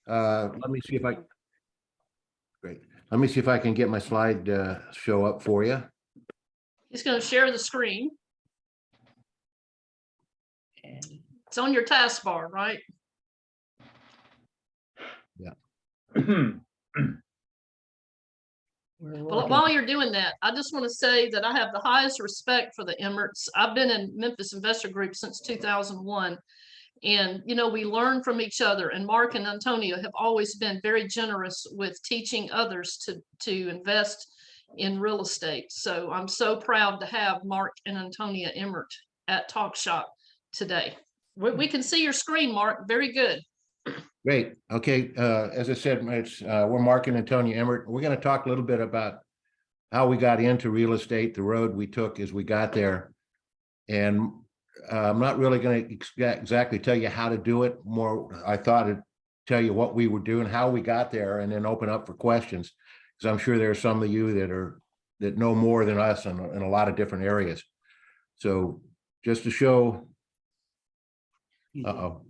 Let me see if I, great. Let me see if I can get my slide show up for you. He's going to share the screen. And It's on your taskbar, right? we're Well, looking. while you're doing that, I just want to say that I have the highest respect for the Emmerts. I've been in Memphis Investor Group since 2001. And, you know, we learn from each other, and Mark and Antonia have always been very generous with teaching others to invest in real estate. So I'm so proud to have Mark and Antonia Emmert at Talk Shoppe today. We can see your screen, Mark. Very good. Great. Okay. As I said, we're Mark and Antonia Emmert. We're going to talk a little bit about how we got into real estate, the road we took as we got there. And I'm not really going to exactly tell you how to do it. More, I thought I'd tell you what we were doing, how we got there, and then open up for questions, because I'm sure there are some of you that know more than us in a lot of different areas. So just to show. Uh-oh.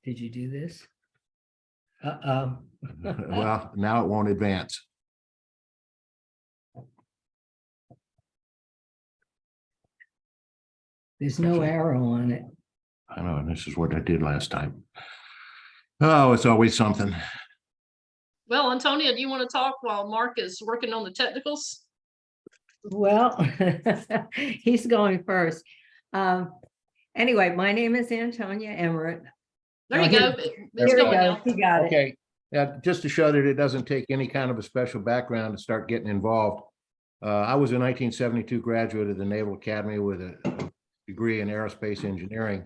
Did you do this? Well, now it won't advance. There's no arrow on it. I know, and this is what I did last time. Oh, it's always something. Well, Antonia, do you want to talk while Mark is working on the technicals? Well, he's going first. Anyway, my name is Antonia Emmert. There Oh, you go. It's Here we going go. now. He got it. Okay, just to show that it doesn't take any kind of a special background to start getting involved. I was a 1972 graduate of the Naval Academy with a degree in aerospace engineering.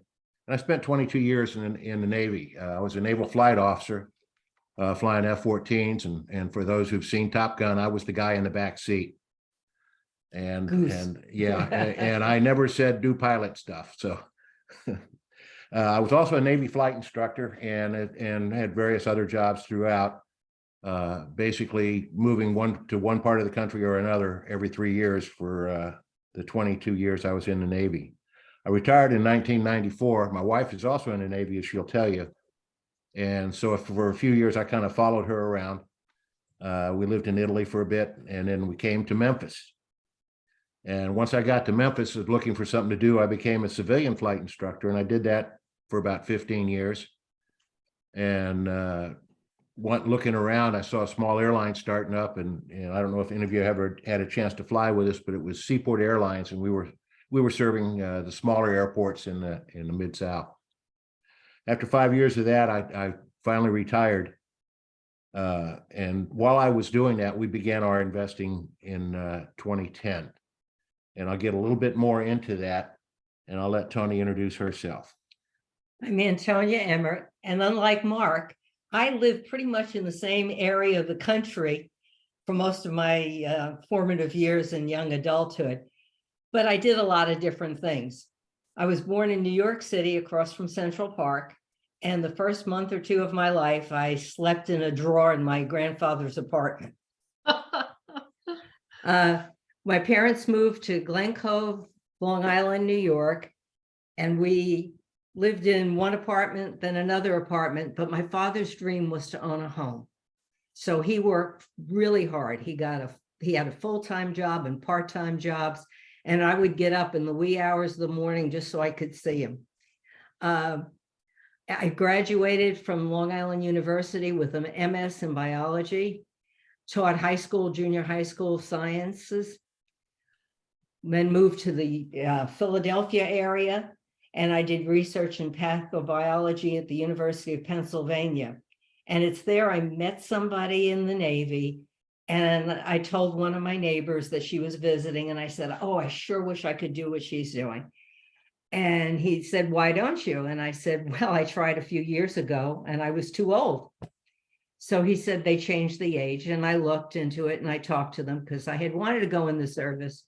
And I spent 22 years in the Navy. I was a naval flight officer, flying F-14s. And for those who've seen Top Gun, I was the guy in the back seat. And yeah, and I never said do pilot stuff. So I was also a Navy flight instructor and had various other jobs throughout, basically moving to one part of the country or another every 3 years for the 22 years I was in the Navy. I retired in 1994. My wife is also in the Navy, as she'll tell you. And so for a few years, I kind of followed her around. We lived in Italy for a bit, and then we came to Memphis. And once I got to Memphis, I was looking for something to do. I became a civilian flight instructor, and I did that for about 15 years. And looking around, I saw a small airline starting up, and I don't know if any of you ever had a chance to fly with us, but it was Seaport Airlines, and we were serving the smaller airports in the Mid-South. After 5 years of that, I finally retired. And while I was doing that, we began our investing in 2010. And I'll get a little bit more into that, and I'll let Tony introduce herself. I'm Antonia Emmert, and unlike Mark, I lived pretty much in the same area of the country for most of my formative years and young adulthood, but I did a lot of different things. I was born in New York City across from Central Park, and the first month or two of my life, I slept in a drawer in my grandfather's apartment. My parents moved to Glen Cove, Long Island, New York, and we lived in one apartment, then another apartment, but my father's dream was to own a home. So he worked really hard. He had a full-time job and part-time jobs, and I would get up in the wee hours of the morning just so I could see him. I graduated from Long Island University with an MS in biology, taught high school, junior high school sciences, then moved to the Philadelphia area, and I did research in pathobiology at the University of Pennsylvania. And it's there I met somebody in the Navy, and I told one of my neighbors that she was visiting, and I said, oh, I sure wish I could do what she's doing. And he said, why don't you? And I said, well, I tried a few years ago and I was too old. So he said they changed the age, and I looked into it and I talked to them because I had wanted to go in the service.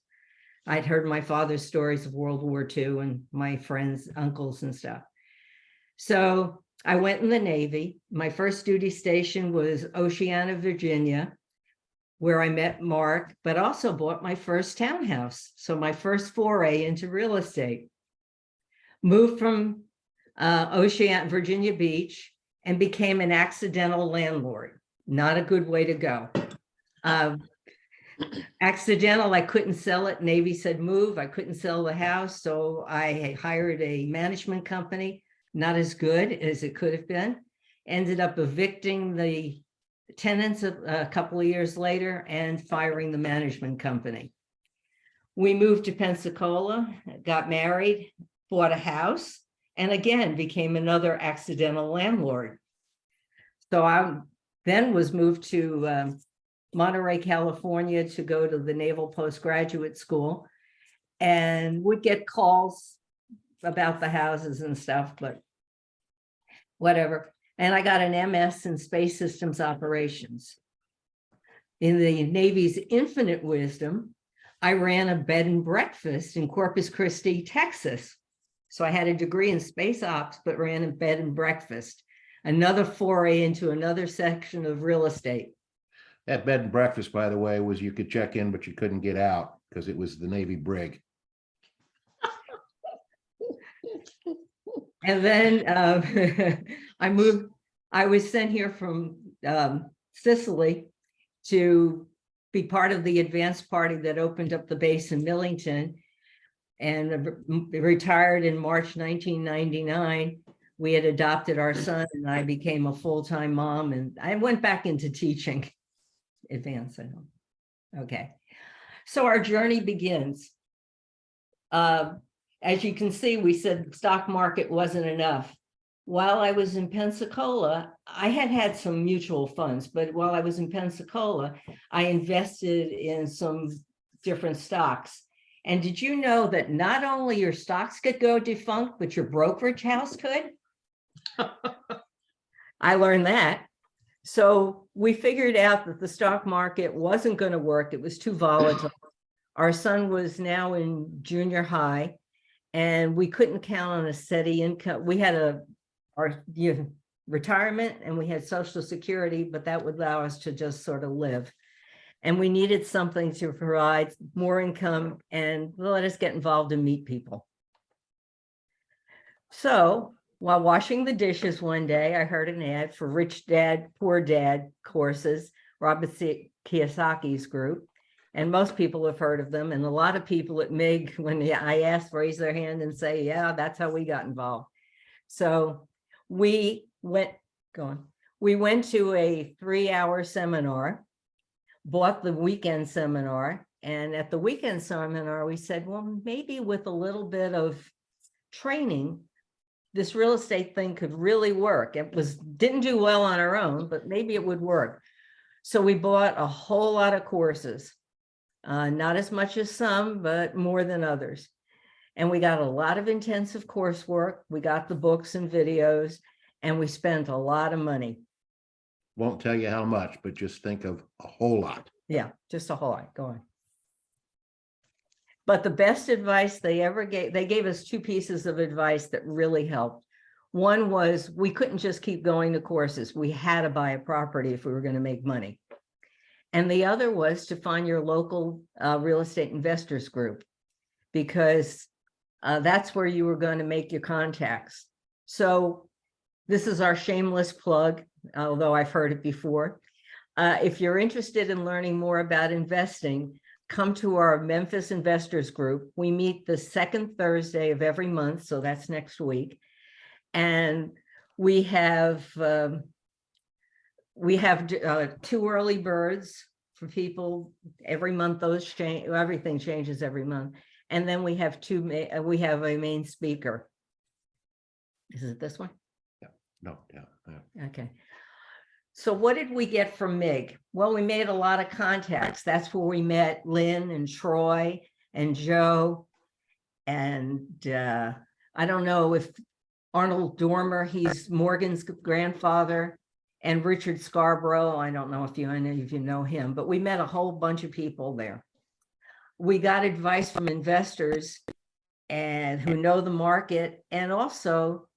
I'd heard my father's stories of World War II and my friends, uncles and stuff. So I went in the Navy. My first duty station was Oceana, Virginia, where I met Mark, but also bought my first townhouse. So my first foray into real estate. Moved from Virginia Beach, and became an accidental landlord. Not a good way to go. Accidental, I couldn't sell it. Navy said move. I couldn't sell the house. So I hired a management company, not as good as it could have been. Ended up evicting the tenants a couple of years later and firing the management company. We moved to Pensacola, got married, bought a house, and again became another accidental landlord. So I then was moved to Monterey, California to go to the Naval Postgraduate School, and would get calls about the houses and stuff, but whatever. And I got an MS in Space Systems Operations. In the Navy's infinite wisdom, I ran a bed and breakfast in Corpus Christi, Texas. So I had a degree in space ops, but ran a bed and breakfast. Another foray into another section of real estate. That bed and breakfast, by the way, was you could check in, but you couldn't get out because it was the Navy brig. And then I was sent here from Sicily to be part of the advanced party that opened up the base in Millington, and retired in March 1999. We had adopted our son, and I became a full-time mom, and I went back into teaching. Advanced, I know. Okay. So our journey begins. As you can see, we said the stock market wasn't enough. While I was in Pensacola, I had some mutual funds, but while I was in Pensacola, I invested in some different stocks. And did you know that not only your stocks could go defunct, but your brokerage house could? I learned that. So we figured out that the stock market wasn't going to work. It was too volatile. Our son was now in junior high, and we couldn't count on a steady income. We had our retirement, and we had Social Security, but that would allow us to just sort of live. And we needed something to provide more income and let us get involved and meet people. So while washing the dishes one day, I heard an ad for Rich Dad, Poor Dad courses, Robert Kiyosaki's group. And most people have heard of them. And a lot of people at MIG, when I asked, raise their hand and say, yeah, that's how we got involved. So we went to a 3-hour seminar, bought the weekend seminar. And at the weekend seminar, we said, well, maybe with a little bit of training, this real estate thing could really work. It didn't do well on our own, but maybe it would work. So we bought a whole lot of courses, not as much as some, but more than others. And we got a lot of intensive coursework. We got the books and videos, and we spent a lot of money. Won't tell you how much, but just think of a whole lot. Yeah, just a whole lot. Go on. But the best advice they ever gave, they gave us 2 pieces of advice that really helped. One was we couldn't just keep going to courses. We had to buy a property if we were going to make money. And the other was to find your local real estate investors group, because that's where you were going to make your contacts. So this is our shameless plug, although I've heard it before. If you're interested in learning more about investing, come to our Memphis Investors Group. We meet the second Thursday of every month, so that's next week. And we have 2 early birds for people every month. Those change, everything changes every month. And then we have we have a main speaker. Is it this one? No, yeah. Okay. So what did we get from MIG? Well, we made a lot of contacts. That's where we met Lynn and Troy and Joe. And I don't know if Arnold Dormer, he's Morgan's grandfather, and Richard Scarborough. I don't know if any of you know him, but we met a whole bunch of people there. We got advice from investors and who know the market, and also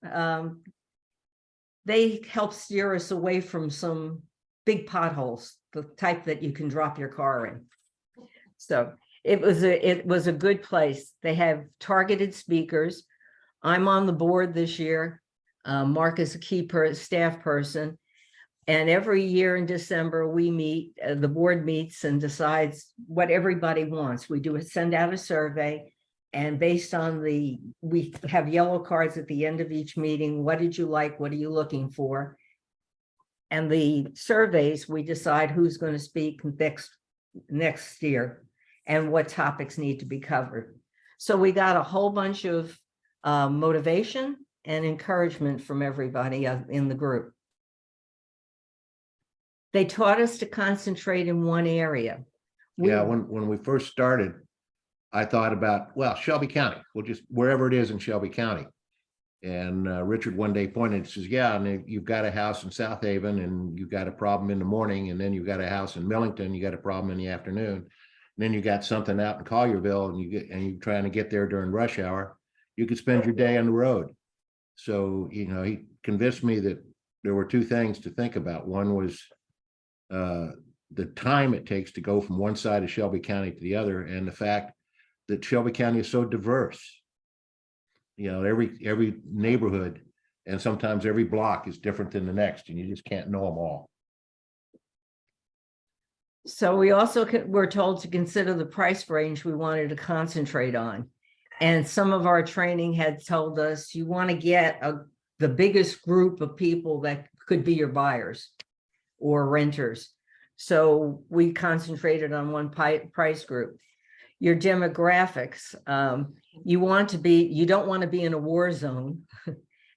they help steer us away from some big potholes, the type that you can drop your car in. So it was a good place. They have targeted speakers. I'm on the board this year. Mark is a key staff person. And every year in December, we meet, the board meets and decides what everybody wants. We send out a survey. And based on we have yellow cards at the end of each meeting. What did you like? What are you looking for? And the surveys, we decide who's going to speak next year and what topics need to be covered. So we got a whole bunch of motivation and encouragement from everybody in the group. They taught us to concentrate in one area. Yeah, when we first started, I thought about, well, Shelby County, we'll just wherever it is in Shelby County. And Richard one day pointed and says, yeah, and you've got a house in South Haven and you've got a problem in the morning, and then you've got a house in Millington, you got a problem in the afternoon. And then you got something out in Collierville and you're trying to get there during rush hour. You could spend your day on the road. So, you know, he convinced me that there were two things to think about. One was the time it takes to go from one side of Shelby County to the other, and the fact that Shelby County is so diverse. You know, every neighborhood and sometimes every block is different than the next, and you just can't know them all. So we also were told to consider the price range we wanted to concentrate on. And some of our training had told us you want to get the biggest group of people that could be your buyers or renters. So we concentrated on one price group. Your demographics, you don't want to be in a war zone.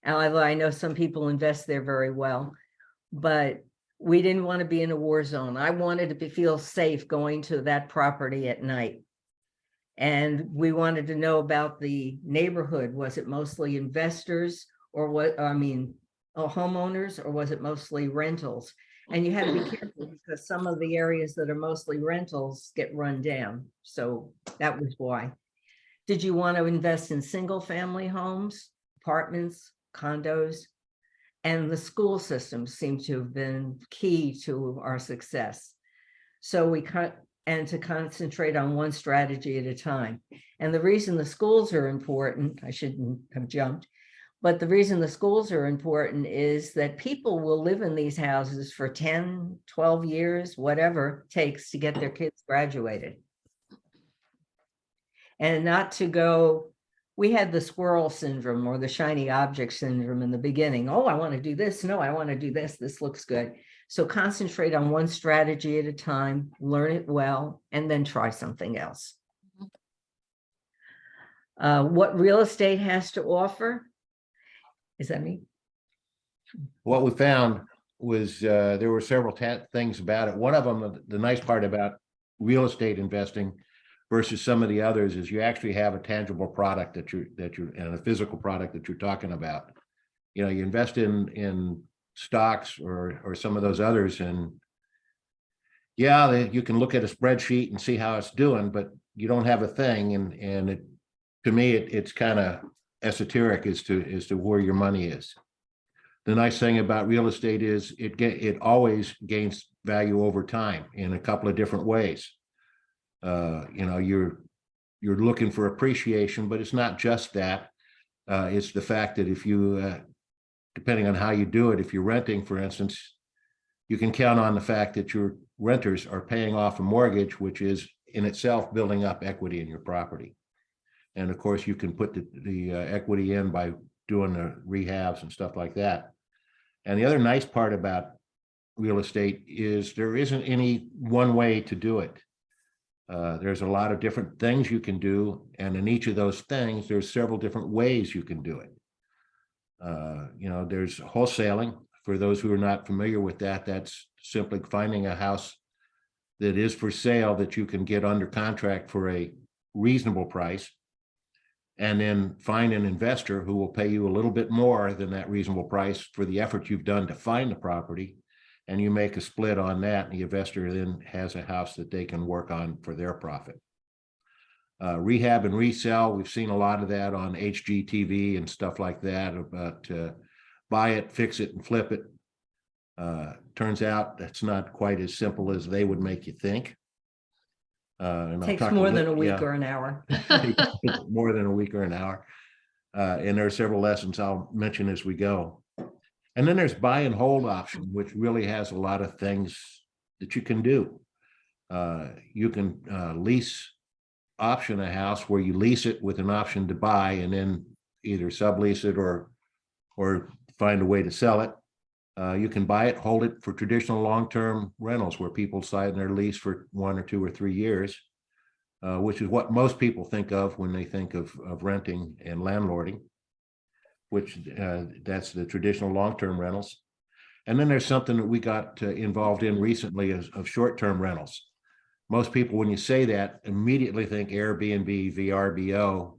Although I know some people invest there very well, but we didn't want to be in a war zone. I wanted to feel safe going to that property at night. And we wanted to know about the neighborhood. Was it mostly investors or homeowners, or was it mostly rentals? And you had to be careful because some of the areas that are mostly rentals get run down. So that was why. Did you want to invest in single family homes, apartments, condos? And the school systems seem to have been key to our success. So to concentrate on one strategy at a time. And the reason the schools are important, I shouldn't have jumped, but the reason the schools are important is that people will live in these houses for 10, 12 years, whatever it takes to get their kids graduated. And not to go, we had the squirrel syndrome or the shiny object syndrome in the beginning. Oh, I want to do this. No, I want to do this. This looks good. So concentrate on one strategy at a time, learn it well, and then try something else. What real estate has to offer? Is that me? What we found was there were several things about it. One of them, the nice part about real estate investing versus some of the others, is you actually have a tangible product that you're and a physical product that you're talking about. You know, you invest in stocks or some of those others, and yeah, you can look at a spreadsheet and see how it's doing, but you don't have a thing. And to me, it's kind of esoteric as to where your money is. The nice thing about real estate is it always gains value over time in a couple of different ways. You know, you're looking for appreciation, but it's not just that. It's the fact that if you depending on how you do it, if you're renting, for instance, you can count on the fact that your renters are paying off a mortgage, which is in itself building up equity in your property. And of course, you can put the equity in by doing the rehabs and stuff like that. And the other nice part about real estate is there isn't any one way to do it. There's a lot of different things you can do. And in each of those things, there's several different ways you can do it. You know, there's wholesaling. For those who are not familiar with that, that's simply finding a house that is for sale that you can get under contract for a reasonable price, and then find an investor who will pay you a little bit more than that reasonable price for the effort you've done to find the property, and you make a split on that, and the investor then has a house that they can work on for their profit. Rehab and resell, we've seen a lot of that on HGTV and stuff like that about buy it, fix it, and flip it. Turns out that's not quite as simple as they would make you think. Takes more than a week or an hour. More than a week or an hour. And there are several lessons I'll mention as we go. And then there's buy and hold option, which really has a lot of things that you can do. You can lease option a house where you lease it with an option to buy and then either sublease it or find a way to sell it. You can buy it, hold it for traditional long-term rentals where people sign their lease for 1 or 2 or 3 years, which is what most people think of when they think of renting and landlording, which that's the traditional long-term rentals. And then there's something that we got involved in recently of short-term rentals. Most people, when you say that, immediately think Airbnb, VRBO,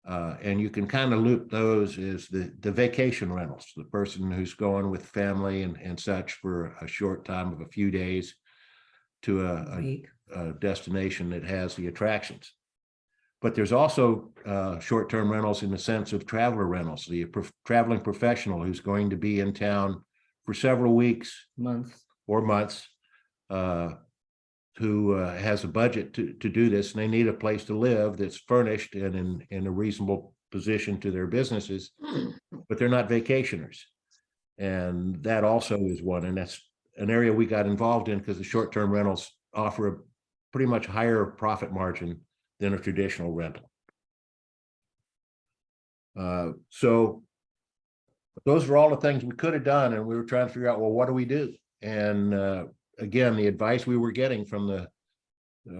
and you can kind of loop those as the vacation rentals, the person who's going with family and such for a short time of a few days to a destination that has the attractions. But there's also short-term rentals in the sense of traveler rentals, the traveling professional who's going to be in town for several weeks, months, who has a budget to do this, and they need a place to live that's furnished and in a reasonable position to their businesses, but they're not vacationers. And that also is one, and that's an area we got involved in because the short-term rentals offer a pretty much higher profit margin than a traditional rental. So those are all the things we could have done, and we were trying to figure out, well, what do we do? And again, the advice we were getting from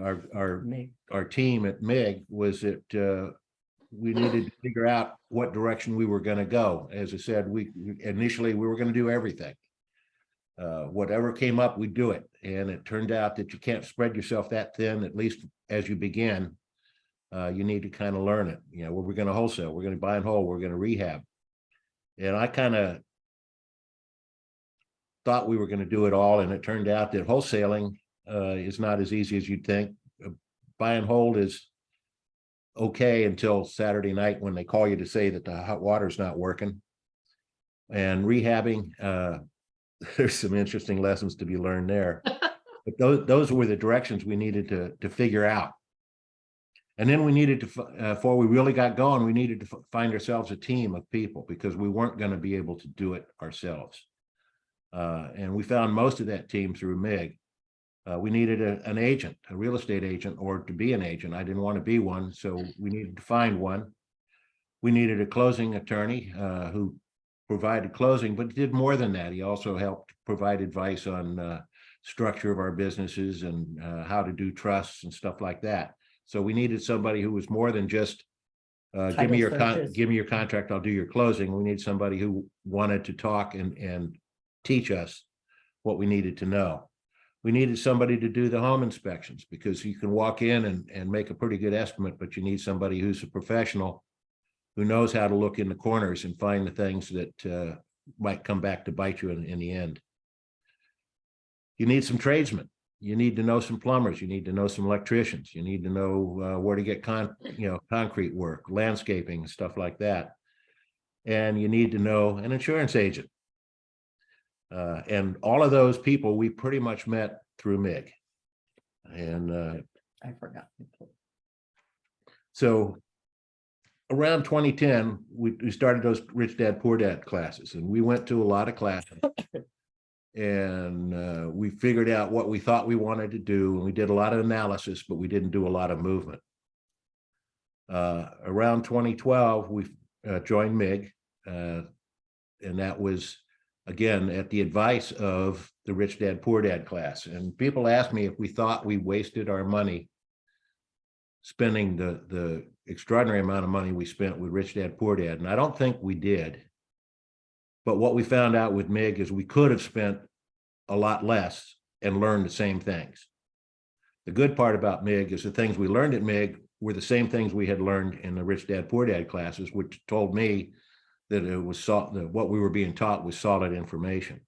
our team at MIG was that we needed to figure out what direction we were going to go. As I said, initially we were going to do everything. Whatever came up, we'd do it. And it turned out that you can't spread yourself that thin, at least as you begin. You need to kind of learn it. You know, we're going to wholesale, we're going to buy and hold, we're going to rehab. And I kind of thought we were going to do it all, and it turned out that wholesaling is not as easy as you'd think. Buy and hold is okay until Saturday night when they call you to say that the hot water's not working. And rehabbing, there's some interesting lessons to be learned there. But those were the directions we needed to figure out. And then we needed to, before we really got going, we needed to find ourselves a team of people because we weren't going to be able to do it ourselves. And we found most of that team through MIG. We needed an agent, a real estate agent, or to be an agent. I didn't want to be one, so we needed to find one. We needed a closing attorney who provided closing, but did more than that. He also helped provide advice on structure of our businesses and how to do trusts and stuff like that. So we needed somebody who was more than just give me your contract, I'll do your closing. We need somebody who wanted to talk and teach us what we needed to know. We needed somebody to do the home inspections because you can walk in and make a pretty good estimate, but you need somebody who's a professional who knows how to look in the corners and find the things that might come back to bite you in the end. You need some tradesmen. You need to know some plumbers. You need to know some electricians. You need to know where to get concrete work, landscaping, stuff like that. And you need to know an insurance agent. And all of those people we pretty much met through MIG. And I forgot. So around 2010, we started those Rich Dad, Poor Dad classes, and we went to a lot of classes. And we figured out what we thought we wanted to do, and we did a lot of analysis, but we didn't do a lot of movement. Around 2012, we joined MIG, and that was, again, at the advice of the Rich Dad, Poor Dad class. And people asked me if we thought we wasted our money spending the extraordinary amount of money we spent with Rich Dad, Poor Dad, and I don't think we did. But what we found out with MIG is we could have spent a lot less and learned the same things. The good part about MIG is the things we learned at MIG were the same things we had learned in the Rich Dad, Poor Dad classes, which told me that it was what we were being taught was solid information.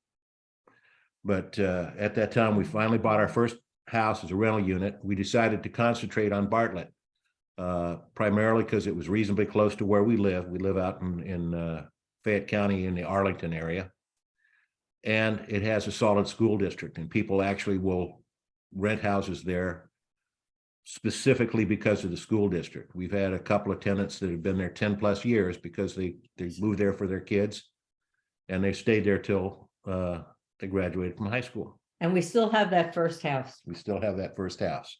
But at that time, we finally bought our first house as a rental unit. We decided to concentrate on Bartlett, primarily because it was reasonably close to where we live. We live out in Fayette County in the Arlington area, and it has a solid school district, and people actually will rent houses there specifically because of the school district. We've had a couple of tenants that have been there 10+ years because they moved there for their kids, and they stayed there till they graduated from high school. And we still have that first house. We still have that first house.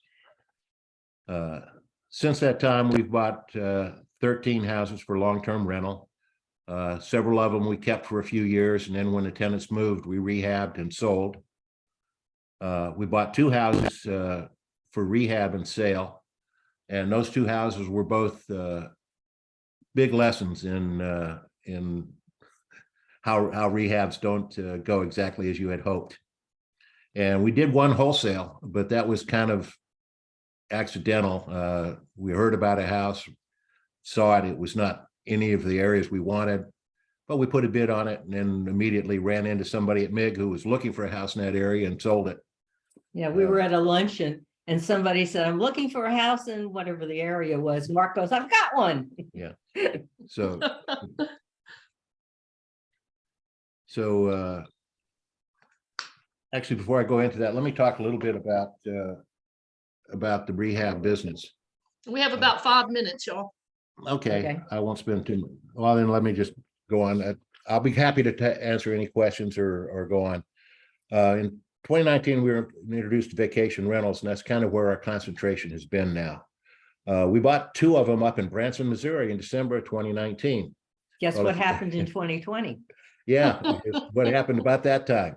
Since that time, we've bought 13 houses for long-term rental. Several of them we kept for a few years, and then when the tenants moved, we rehabbed and sold. We bought 2 houses for rehab and sale, and those 2 houses were both big lessons in how rehabs don't go exactly as you had hoped. And we did one wholesale, but that was kind of accidental. We heard about a house, saw it. It was not any of the areas we wanted, but we put a bid on it and then immediately ran into somebody at MIG who was looking for a house in that area and sold it. Yeah, we were at a luncheon and somebody said, I'm looking for a house in whatever the area was. Mark goes, I've got one. Yeah. So actually, before I go into that, let me talk a little bit about the rehab business. We have about 5 minutes, y'all. Okay, I won't spend too much. Well, then let me just go on. I'll be happy to answer any questions or go on. In 2019, we were introduced to vacation rentals, and that's kind of where our concentration has been now. We bought 2 of them up in Branson, Missouri in December of 2019. Guess Well, what happened in 2020? Yeah, what happened about that time?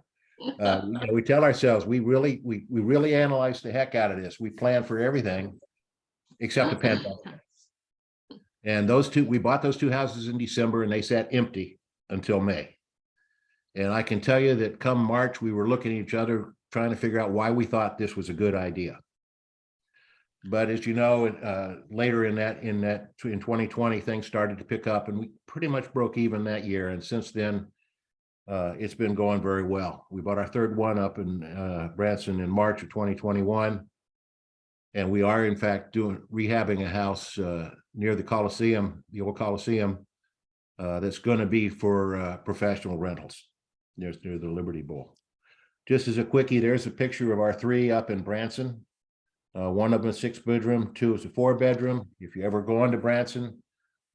We tell ourselves we really analyze the heck out of this. We plan for everything except the pandemic. And we bought those 2 houses in December, and they sat empty until May. And I can tell you that come March, we were looking at each other, trying to figure out why we thought this was a good idea. But as you know, later in 2020, things started to pick up, and we pretty much broke even that year. And since then, it's been going very well. We bought our 3rd one up in Branson in March of 2021. And we are, in fact, rehabbing a house near the Coliseum, the old Coliseum, that's going to be for professional rentals near the Liberty Bowl. Just as a quickie, there's a picture of our 3 up in Branson. One of them is a 6-bedroom, 2 is a 4-bedroom. If you ever go on to Branson,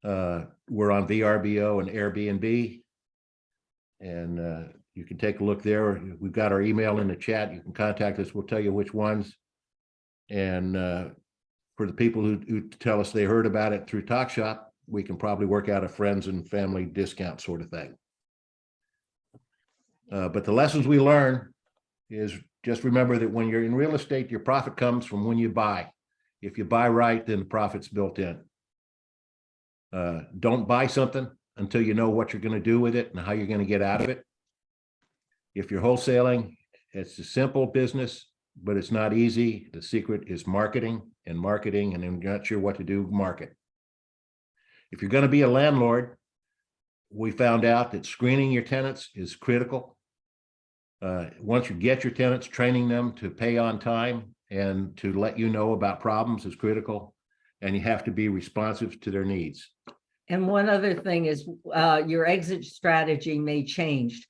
we're on VRBO and Airbnb. And you can take a look there. We've got our email in the chat. You can contact us. We'll tell you which ones. And for the people who tell us they heard about it through Talk Shoppe, we can probably work out a friends and family discount sort of thing. But the lessons we learn is just remember that when you're in real estate, your profit comes from when you buy. If you buy right, then the profit's built in. Don't buy something until you know what you're going to do with it and how you're going to get out of it. If you're wholesaling, it's a simple business, but it's not easy. The secret is marketing, and then you're not sure what to do, market. If you're going to be a landlord, we found out that screening your tenants is critical. Once you get your tenants, training them to pay on time and to let you know about problems is critical, and you have to be responsive to their needs. And one other thing is your exit strategy may change.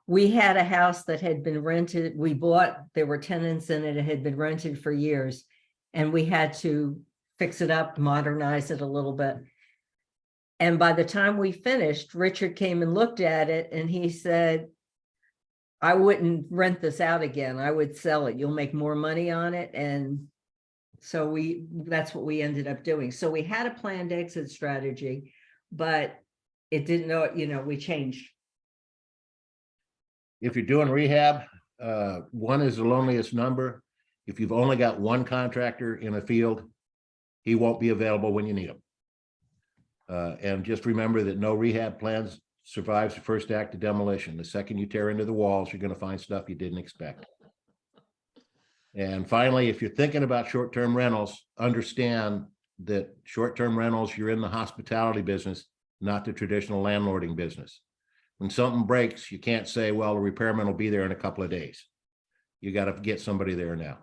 We had a house that had been rented. We bought, there were tenants in it. It had been rented for years, and we had to fix it up, modernize it a little bit. And by the time we finished, Richard came and looked at it, and he said, I wouldn't rent this out again. I would sell it. You'll make more money on it. And so that's what we ended up doing. So we had a planned exit strategy, but it didn't know, we changed. If you're doing rehab, 1 is the loneliest number. If you've only got 1 contractor in a field, he won't be available when you need him. And just remember that no rehab plans survives the first act of demolition. The second you tear into the walls, you're going to find stuff you didn't expect. And finally, if you're thinking about short-term rentals, understand that short-term rentals, you're in the hospitality business, not the traditional landlording business. When something breaks, you can't say, well, the repairman will be there in a couple of days. You got to get somebody there now.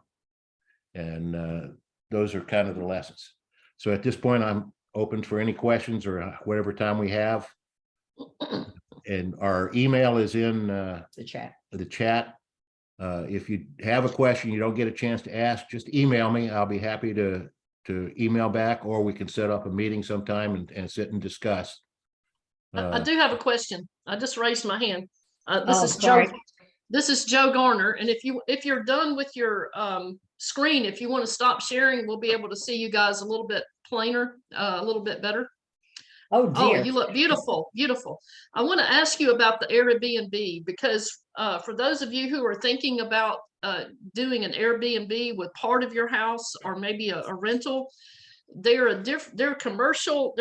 And those are kind of the lessons. So at this point, I'm open for any questions or whatever time we have. And our email is in The chat. the chat. If you have a question you don't get a chance to ask, just email me. I'll be happy to email back, or we can set up a meeting sometime and sit and discuss. I do have a question. I just raised my hand. This Oh, is Joe. sorry. This is Joe Garner. And if you're done with your screen, if you want to stop sharing, we'll be able to see you guys a little bit plainer, a little bit better. Oh, Oh, dear. you look beautiful, beautiful. I want to ask you about the Airbnb, because for those of you who are thinking about doing an Airbnb with part of your house or maybe a rental, they're commercial.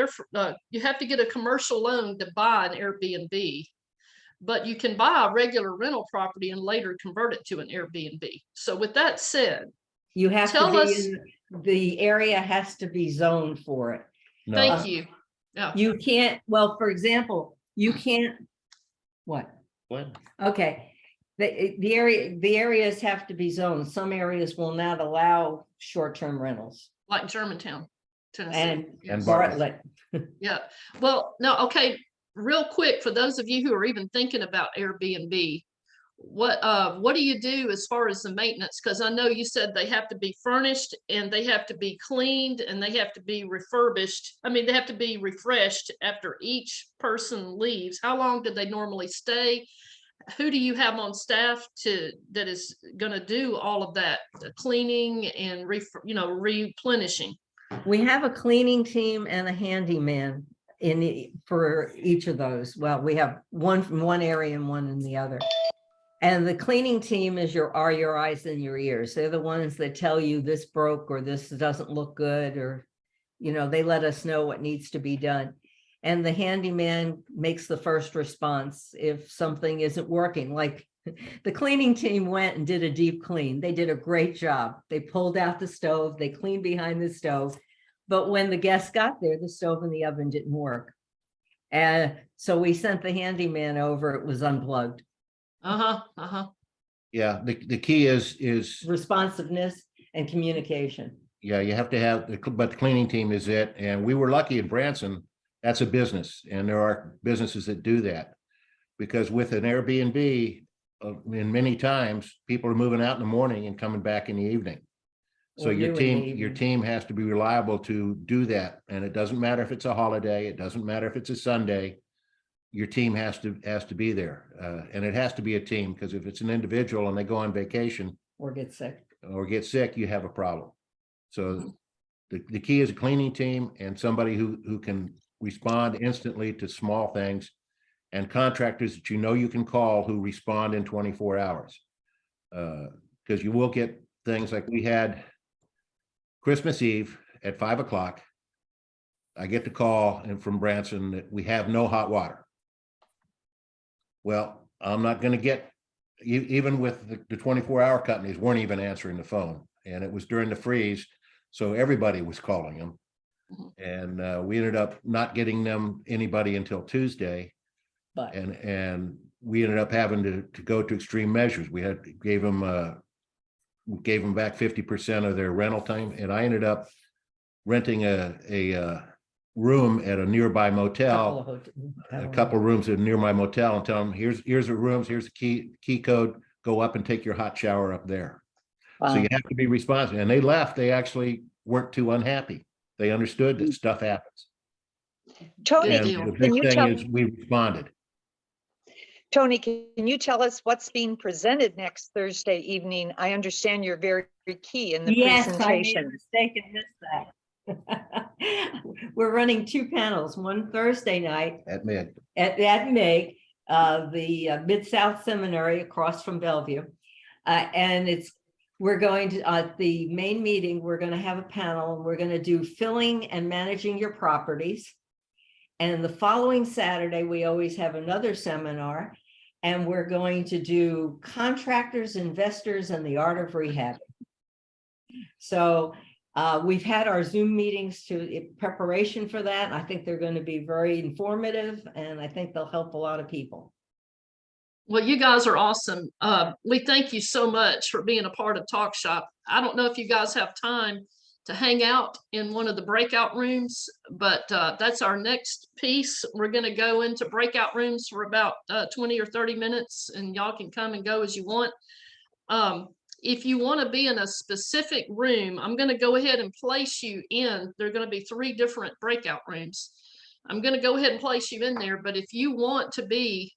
You have to get a commercial loan to buy an Airbnb, but you can buy a regular rental property and later convert it to an Airbnb. So with that said, You have to tell be us. the area has to be zoned for it. No, Thank you. Yeah. You can't, well, for example, you can't, what? what? Okay. The areas have to be zoned. Some areas will not allow short-term rentals. Like Germantown, Tennessee. And And Bartlett. Yeah. Well, no, okay. Real quick, for those of you who are even thinking about Airbnb, what do you do as far as the maintenance? Because I know you said they have to be furnished and they have to be cleaned and they have to be refurbished. I mean, they have to be refreshed after each person leaves. How long do they normally stay? Who do you have on staff that is going to do all of that, cleaning and replenishing? We have a cleaning team and a handyman for each of those. Well, we have one from one area and one in the other. And the cleaning team are your eyes and your ears. They're the ones that tell you this broke or this doesn't look good, or, they let us know what needs to be done. And the handyman makes the first response if something isn't working. Like the cleaning team went and did a deep clean. They did a great job. They pulled out the stove, they cleaned behind the stove. But when the guests got there, the stove and the oven didn't work. And so we sent the handyman over, it was unplugged. Yeah, the key is Responsiveness and communication. yeah, you have to have, but the cleaning team is it. And we were lucky in Branson, that's a business, and there are businesses that do that. Because with an Airbnb, in many times, people are moving out in the morning and coming back in the evening. So Or your new in the team evening. has to be reliable to do that. And it doesn't matter if it's a holiday, it doesn't matter if it's a Sunday. Your team has to be there. And it has to be a team, because if it's an individual and they go on vacation Or get sick. or get sick, you have a problem. So the key is a cleaning team and somebody who can respond instantly to small things, and contractors that you can call who respond in 24 hours. Because you will get things like we had Christmas Eve at 5 o'clock. I get the call from Branson that we have no hot water. Well, I'm not going to get, even with the 24-hour companies weren't even answering the phone, and it was during the freeze, so everybody was calling them. And we ended up not getting them anybody until Tuesday, But and we ended up having to go to extreme measures. We gave them back 50% of their rental time, and I ended up renting a room at a nearby motel, a couple of rooms at a nearby motel, and tell them, here's the rooms, here's the key code, go up and take your hot shower up there. So you have to be responsive. And they left. They actually weren't too unhappy. They understood that stuff happens. Tony, And deal. the can big you thing tell, is we responded. Tony, can you tell us what's being presented next Thursday evening? I understand you're very key in the yes, I made a presentation. mistake and missed that. We're running two panels, one Thursday night At mid. at MIG, the Mid-South Seminary across from Bellevue. And we're going to, at the main meeting, we're going to have a panel, and we're going to do filling and managing your properties. And the following Saturday, we always have another seminar, and we're going to do contractors, investors, and the art of rehab. So we've had our Zoom meetings in preparation for that. I think they're going to be very informative, and I think they'll help a lot of people. Well, you guys are awesome. We thank you so much for being a part of Talk Shop. I don't know if you guys have time to hang out in one of the breakout rooms, but that's our next piece. We're going to go into breakout rooms for about 20 or 30 minutes, and y'all can come and go as you want. If you want to be in a specific room, I'm going to go ahead and place you in, there are going to be 3 different breakout rooms. I'm going to go ahead and place you in there, but if you want to be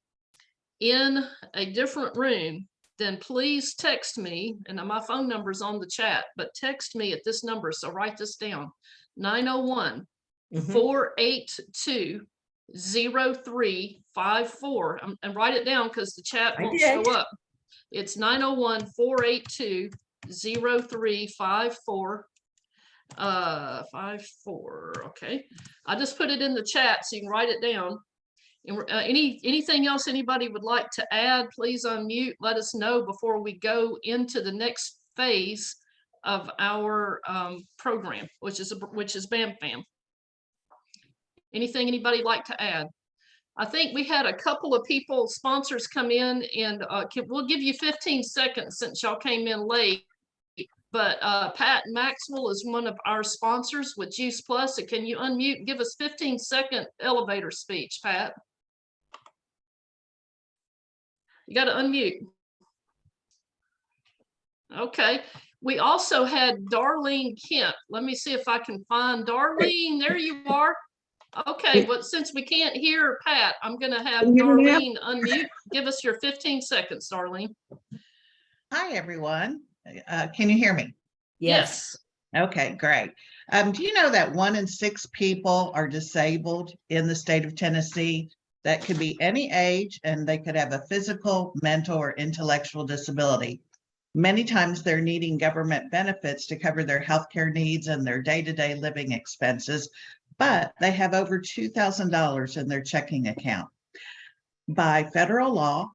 in a different room, then please text me, and my phone number is on the chat, but text me at this number. So write this down, 901-482-0354. And write it down because the chat I won't did. show up. It's 901-482-0354. 54. Okay. I just put it in the chat so you can write it down. And anything else anybody would like to add, please unmute. Let us know before we go into the next phase of our program, which is Bam Fam. Anything anybody like to add? I think we had a couple of people, sponsors come in, and we'll give you 15 seconds since y'all came in late. But Pat Maxwell is one of our sponsors with Juice Plus. So can you unmute and give us 15-second elevator speech, Pat? You got to unmute. Okay. We also had Darlene Kemp. Let me see if I can find Darlene. There you are. Okay, but since we can't hear Pat, I'm going to have Darlene unmute. Give us your 15 seconds, Darlene. Hi, everyone. Can you hear me? Yes. Okay, great. Do you know that 1 in 6 people are disabled in the state of Tennessee? That could be any age, and they could have a physical, mental, or intellectual disability. Many times they're needing government benefits to cover their healthcare needs and their day-to-day living expenses, but they have over $2,000 in their checking account. By federal law,